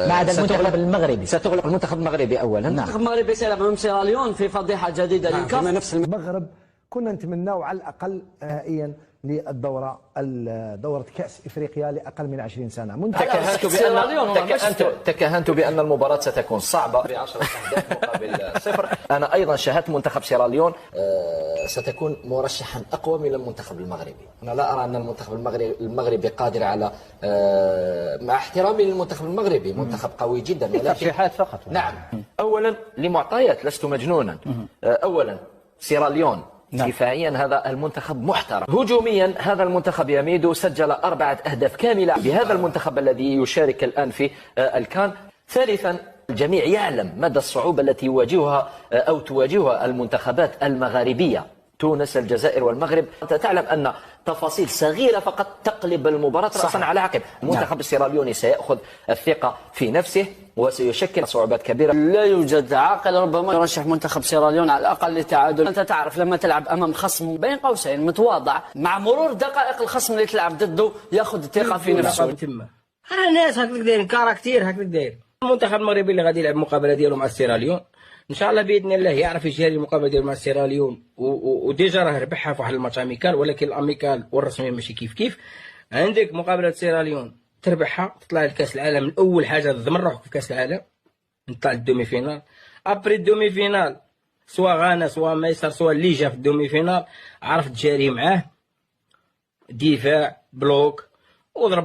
ما عدا المنتخب المغربي. ستغلق المنتخب المغربي أولا. المنتخب المغربي سيلعب أمام سيراليون في فضيحة جديدة للكاف. نفس المغرب كنا نتمناو على الأقل نهائيا دورة كأس إفريقيا لأقل من 20 سنة. تكهنت بأن المباراة ستكون صعبة ب10 أهداف مقابل 0. أنا أيضا شاهدت منتخب سيراليون ستكون مرشحا أقوى من المنتخب المغربي. أنا لا أرى أن المنتخب المغربي قادر على مع احترامي للمنتخب المغربي، منتخب قوي جدا ولكن ترشيحات فقط. نعم. أولا لمعطيات، لست مجنونا. أولا سيراليون دفاعيا هذا المنتخب محترم، هجوميا هذا المنتخب يميد سجل 4 أهداف كاملة بهذا المنتخب الذي يشارك الآن في الكان. ثالثا الجميع يعلم مدى الصعوبة التي يواجهها أو تواجهها المنتخبات المغاربية، تونس الجزائر والمغرب. أنت تعلم أن تفاصيل صغيرة فقط تقلب المباراة رأسا على عقب. المنتخب السيراليوني سيأخذ الثقة في نفسه وسيشكل صعوبات كبيرة. لا يوجد عاقل ربما يرشح منتخب سيراليون على الأقل لتعادل. أنت تعرف لما تلعب أمام خصم بين قوسين متواضع، مع مرور دقائق الخصم اللي تلعب ضده ياخذ الثقة في نفسه. الناس هكذا دايرين كاركتير هكذا داير. المنتخب المغربي اللي غادي يلعب المقابلة ديالو مع سيراليون ان شاء الله باذن الله يعرف يجاري المقابله ديالو مع سيراليون، وديجا راه ربحها في واحد الماتش اميكال، ولكن الاميكال والرسمي ماشي كيف. عندك مقابله سيراليون تربحها تطلع لكاس العالم. من اول حاجه تضمن روحك في كاس العالم، نطلع للدومي فينال. ابري الدومي فينال سواء غانا سواء ميسر سواء اللي جا في الدومي فينال عرفت تجاري معاه دفاع بلوك وضرب